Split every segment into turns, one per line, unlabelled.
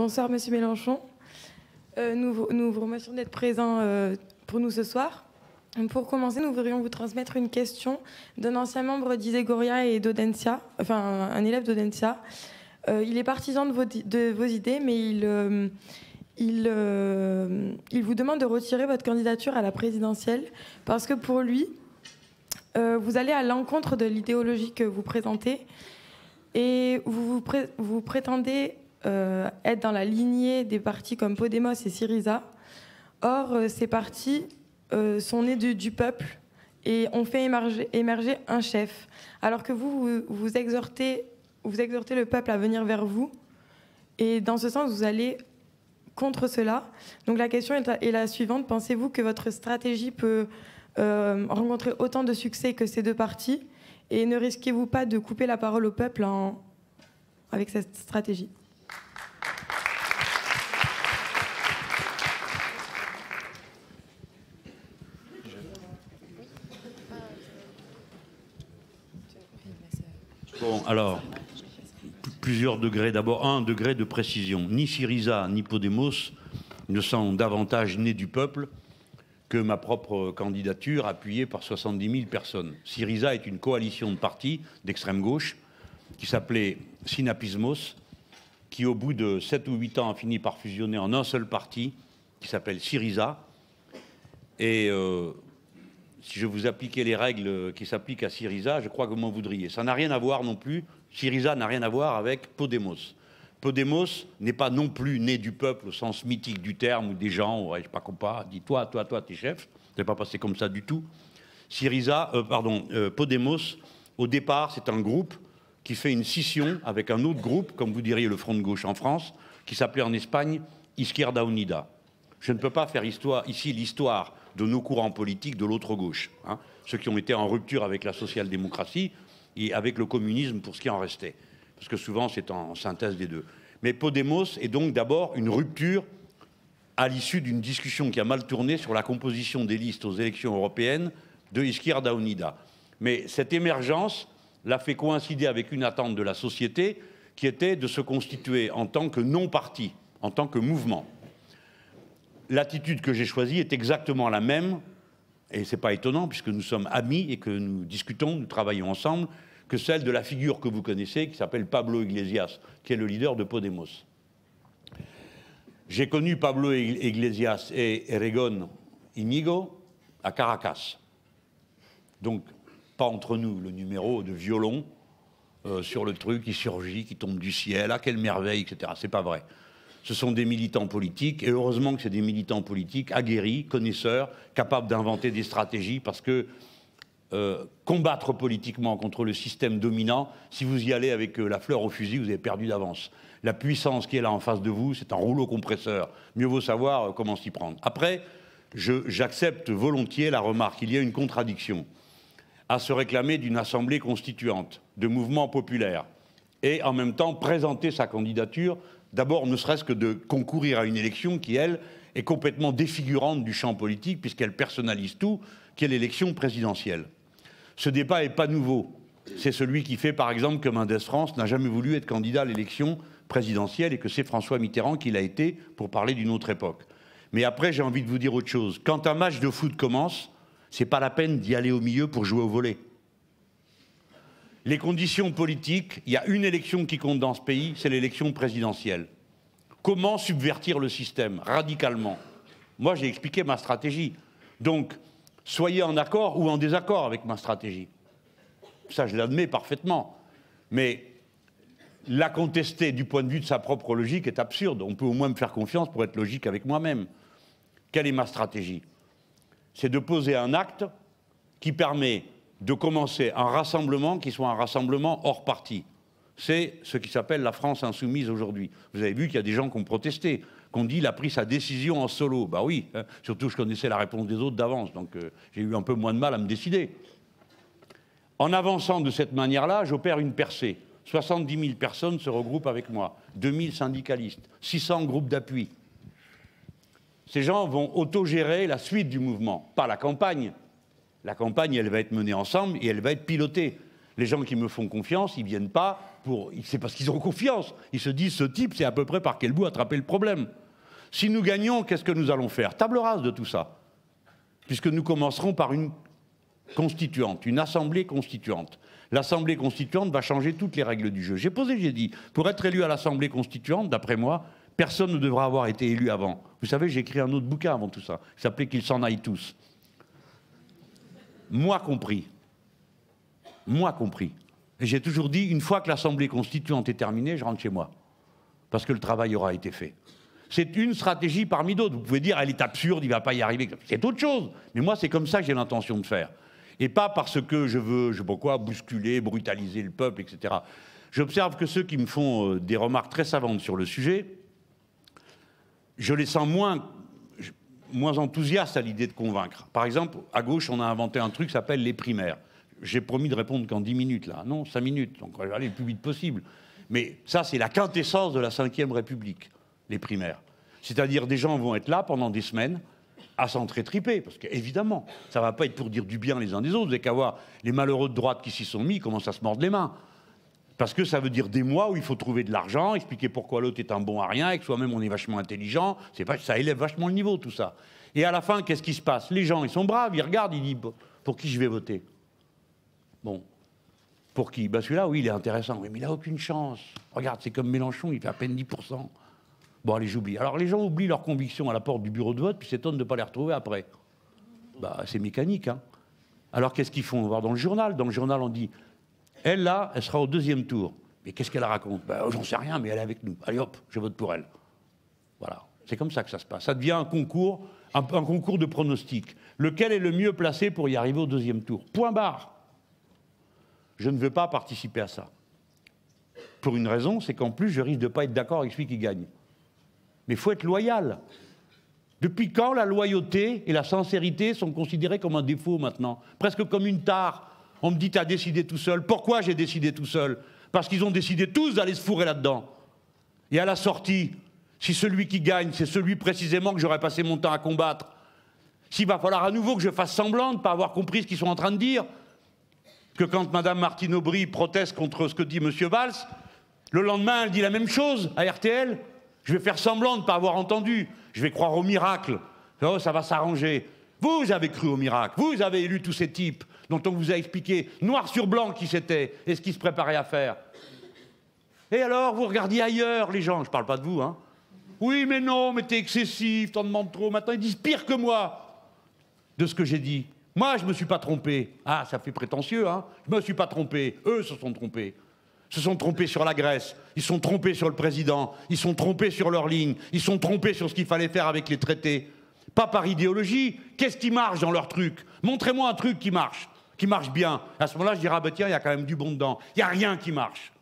Bonsoir, Monsieur Mélenchon. Nous vous remercions d'être présent pour nous ce soir. Pour commencer, nous voudrions vous transmettre une question d'un ancien membre d'Isegoria et d'Audencia, enfin un élève d'Audencia. Il est partisan de vos idées, mais il vous demande de retirer votre candidature à la présidentielle parce que pour lui, vous allez à l'encontre de l'idéologie que vous présentez et vous prétendez être dans la lignée des partis comme Podemos et Syriza. Or, ces partis sont nés du peuple et ont fait émerger un chef. Alors que vous exhortez le peuple à venir vers vous. Et dans ce sens, vous allez contre cela. Donc la question est la suivante. Pensez-vous que votre stratégie peut rencontrer autant de succès que ces deux partis? Et ne risquez-vous pas de couper la parole au peuple avec cette stratégie?
Bon, alors, plusieurs degrés. D'abord, un degré de précision. Ni Syriza ni Podemos ne sont davantage nés du peuple que ma propre candidature appuyée par 70 000 personnes. Syriza est une coalition de partis d'extrême gauche qui s'appelait Synapismos, qui au bout de 7 ou 8 ans a fini par fusionner en un seul parti qui s'appelle Syriza. Et si je vous appliquais les règles qui s'appliquent à Syriza, je crois que vous m'en voudriez. Ça n'a rien à voir non plus, Syriza n'a rien à voir avec Podemos. Podemos n'est pas non plus né du peuple au sens mythique du terme, où des gens, ouais, je sais pas quoi, dit toi, t'es chef. Ça n'est pas passé comme ça du tout. Podemos, au départ, c'est un groupe qui fait une scission avec un autre groupe, comme vous diriez le Front de gauche en France, qui s'appelait en Espagne Izquierda Unida. Je ne peux pas faire ici l'histoire de nos courants politiques de l'autre gauche, hein, ceux qui ont été en rupture avec la social-démocratie et avec le communisme pour ce qui en restait, parce que souvent c'est en synthèse des deux. Mais Podemos est donc d'abord une rupture à l'issue d'une discussion qui a mal tourné sur la composition des listes aux élections européennes de Izquierda Unida. Mais cette émergence l'a fait coïncider avec une attente de la société qui était de se constituer en tant que non-parti, en tant que mouvement. L'attitude que j'ai choisie est exactement la même, et ce n'est pas étonnant puisque nous sommes amis et que nous discutons, nous travaillons ensemble, que celle de la figure que vous connaissez, qui s'appelle Pablo Iglesias, qui est le leader de Podemos. J'ai connu Pablo Iglesias et Errejón Íñigo à Caracas. Donc, pas entre nous, le numéro de violon sur le truc qui surgit, qui tombe du ciel, ah quelle merveille, etc. C'est pas vrai. Ce sont des militants politiques, et heureusement que c'est des militants politiques aguerris, connaisseurs, capables d'inventer des stratégies, parce que combattre politiquement contre le système dominant, si vous y allez avec la fleur au fusil, vous avez perdu d'avance. La puissance qui est là en face de vous, c'est un rouleau compresseur. Mieux vaut savoir comment s'y prendre. Après, j'accepte volontiers la remarque, il y a une contradiction à se réclamer d'une assemblée constituante, de mouvements populaires, et en même temps présenter sa candidature. D'abord, ne serait-ce que de concourir à une élection qui, elle, est complètement défigurante du champ politique, puisqu'elle personnalise tout, qui est l'élection présidentielle. Ce débat n'est pas nouveau. C'est celui qui fait, par exemple, que Mendès France n'a jamais voulu être candidat à l'élection présidentielle et que c'est François Mitterrand qui l'a été pour parler d'une autre époque. Mais après, j'ai envie de vous dire autre chose. Quand un match de foot commence, ce n'est pas la peine d'y aller au milieu pour jouer au volley. Les conditions politiques, il y a une élection qui compte dans ce pays, c'est l'élection présidentielle. Comment subvertir le système radicalement? Moi, j'ai expliqué ma stratégie. Donc, soyez en accord ou en désaccord avec ma stratégie. Ça, je l'admets parfaitement. Mais la contester du point de vue de sa propre logique est absurde. On peut au moins me faire confiance pour être logique avec moi-même. Quelle est ma stratégie? C'est de poser un acte qui permet de commencer un rassemblement qui soit un rassemblement hors parti. C'est ce qui s'appelle la France insoumise aujourd'hui. Vous avez vu qu'il y a des gens qui ont protesté, qui ont dit qu'il a pris sa décision en solo. Bah oui, hein, surtout je connaissais la réponse des autres d'avance, donc j'ai eu un peu moins de mal à me décider. En avançant de cette manière-là, j'opère une percée. 70 000 personnes se regroupent avec moi, 2000 syndicalistes, 600 groupes d'appui. Ces gens vont autogérer la suite du mouvement, pas la campagne. La campagne, elle va être menée ensemble et elle va être pilotée. Les gens qui me font confiance, ils ne viennent pas c'est parce qu'ils ont confiance. Ils se disent, ce type, c'est à peu près par quel bout attraper le problème. Si nous gagnons, qu'est-ce que nous allons faire? Table rase de tout ça. Puisque nous commencerons par une constituante, une assemblée constituante. L'assemblée constituante va changer toutes les règles du jeu. J'ai dit, pour être élu à l'assemblée constituante, d'après moi, personne ne devra avoir été élu avant. Vous savez, j'ai écrit un autre bouquin avant tout ça, qui s'appelait Qu'ils s'en aillent tous. Moi compris. Moi compris. Et j'ai toujours dit, une fois que l'assemblée constituante est terminée, je rentre chez moi. Parce que le travail aura été fait. C'est une stratégie parmi d'autres. Vous pouvez dire, elle est absurde, il ne va pas y arriver. C'est autre chose. Mais moi, c'est comme ça que j'ai l'intention de faire. Et pas parce que je veux, je sais pas quoi, bousculer, brutaliser le peuple, etc. J'observe que ceux qui me font des remarques très savantes sur le sujet, je les sens moins enthousiastes à l'idée de convaincre. Par exemple, à gauche, on a inventé un truc qui s'appelle les primaires. J'ai promis de répondre qu'en 10 minutes, là. Non, 5 minutes. Donc on va aller le plus vite possible. Mais ça, c'est la quintessence de la Ve République, les primaires. C'est-à-dire des gens vont être là pendant des semaines à s'entretriper, parce qu'évidemment, ça ne va pas être pour dire du bien les uns des autres. Vous n'avez qu'à voir les malheureux de droite qui s'y sont mis, ils commencent à se mordre les mains. Parce que ça veut dire des mois où il faut trouver de l'argent, expliquer pourquoi l'autre est un bon à rien, et que soi-même on est vachement intelligent. Ça élève vachement le niveau, tout ça. Et à la fin, qu'est-ce qui se passe? Les gens, ils sont braves, ils regardent, ils disent « Pour qui je vais voter ?» Bon. Pour qui? Ben celui-là, oui, il est intéressant. Oui, mais il n'a aucune chance. Regarde, c'est comme Mélenchon, il fait à peine 10%. Bon, allez, j'oublie. Alors, les gens oublient leurs convictions à la porte du bureau de vote, puis s'étonnent de ne pas les retrouver après. Bah, c'est mécanique, hein. Alors, qu'est-ce qu'ils font? On va voir dans le journal. Dans le journal, on dit, elle, là, elle sera au 2e tour. Mais qu'est-ce qu'elle raconte? Ben, j'en sais rien, mais elle est avec nous. Allez, hop, je vote pour elle. Voilà. C'est comme ça que ça se passe. Ça devient un concours, un concours de pronostics. Lequel est le mieux placé pour y arriver au 2e tour? Point barre. Je ne veux pas participer à ça. Pour une raison, c'est qu'en plus, je risque de ne pas être d'accord avec celui qui gagne. Mais il faut être loyal. Depuis quand la loyauté et la sincérité sont considérées comme un défaut maintenant? Presque comme une tare. On me dit, t'as décidé tout seul. Pourquoi j'ai décidé tout seul? Parce qu'ils ont décidé tous d'aller se fourrer là-dedans. Et à la sortie, si celui qui gagne, c'est celui précisément que j'aurais passé mon temps à combattre, s'il va falloir à nouveau que je fasse semblant de ne pas avoir compris ce qu'ils sont en train de dire, que quand Mme Martine Aubry proteste contre ce que dit M. Valls, le lendemain, elle dit la même chose à RTL. Je vais faire semblant de ne pas avoir entendu. Je vais croire au miracle. Oh, ça va s'arranger. Vous avez cru au miracle. Vous avez élu tous ces types dont on vous a expliqué noir sur blanc qui c'était et ce qu'ils se préparaient à faire. Et alors, vous regardiez ailleurs, les gens. Je ne parle pas de vous, hein. Oui, mais non, mais t'es excessif, t'en demandes trop. Maintenant, ils disent pire que moi de ce que j'ai dit. Moi, je ne me suis pas trompé. Ah, ça fait prétentieux, hein. Je ne me suis pas trompé. Eux se sont trompés. Ils se sont trompés sur la Grèce, ils se sont trompés sur le président, ils se sont trompés sur leur ligne, ils se sont trompés sur ce qu'il fallait faire avec les traités. Pas par idéologie. Qu'est-ce qui marche dans leur truc? Montrez-moi un truc qui marche bien. À ce moment-là, je dirais, ah ben tiens, il y a quand même du bon dedans. Il n'y a rien qui marche.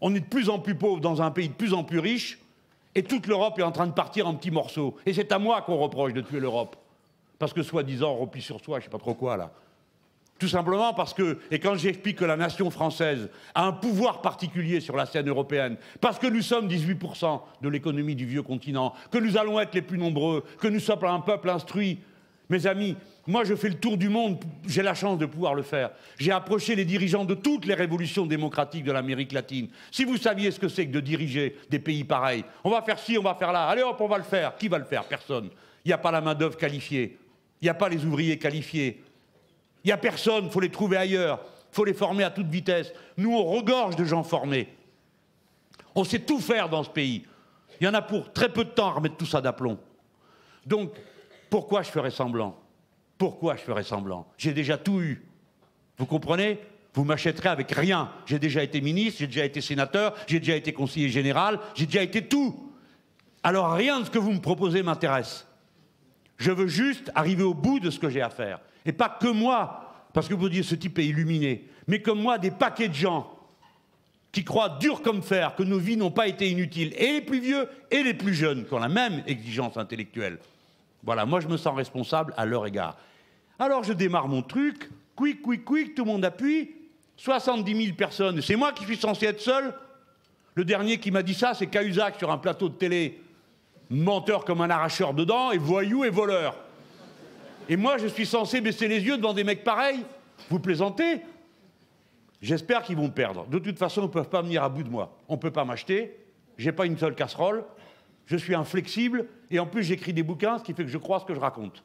On est de plus en plus pauvre dans un pays de plus en plus riche, et toute l'Europe est en train de partir en petits morceaux. Et c'est à moi qu'on reproche de tuer l'Europe. Parce que soi-disant, on replie sur soi, je ne sais pas trop quoi, là. Tout simplement parce que, et quand j'explique que la nation française a un pouvoir particulier sur la scène européenne, parce que nous sommes 18% de l'économie du vieux continent, que nous allons être les plus nombreux, que nous sommes un peuple instruit, mes amis, moi je fais le tour du monde, j'ai la chance de pouvoir le faire. J'ai approché les dirigeants de toutes les révolutions démocratiques de l'Amérique latine. Si vous saviez ce que c'est que de diriger des pays pareils, on va faire ci, on va faire là, allez hop, on va le faire. Qui va le faire? Personne. Il n'y a pas la main-d'œuvre qualifiée, il n'y a pas les ouvriers qualifiés. Il n'y a personne, il faut les trouver ailleurs, il faut les former à toute vitesse. Nous, on regorge de gens formés. On sait tout faire dans ce pays. Il y en a pour très peu de temps à remettre tout ça d'aplomb. Donc, pourquoi je ferais semblant? Pourquoi je ferais semblant? J'ai déjà tout eu. Vous comprenez? Vous m'achèterez avec rien. J'ai déjà été ministre, j'ai déjà été sénateur, j'ai déjà été conseiller général, j'ai déjà été tout. Alors rien de ce que vous me proposez m'intéresse. Je veux juste arriver au bout de ce que j'ai à faire. Et pas que moi, parce que vous dites ce type est illuminé, mais comme moi, des paquets de gens qui croient dur comme fer que nos vies n'ont pas été inutiles, et les plus vieux et les plus jeunes, qui ont la même exigence intellectuelle. Voilà, moi je me sens responsable à leur égard. Alors je démarre mon truc, quick, tout le monde appuie, 70 000 personnes, c'est moi qui suis censé être seul. Le dernier qui m'a dit ça, c'est Cahuzac sur un plateau de télé, menteur comme un arracheur de dents, et voyou et voleur. Et moi, je suis censé baisser les yeux devant des mecs pareils? Vous plaisantez? J'espère qu'ils vont perdre. De toute façon, ils ne peuvent pas venir à bout de moi. On ne peut pas m'acheter, j'ai pas une seule casserole, je suis inflexible, et en plus j'écris des bouquins, ce qui fait que je crois ce que je raconte.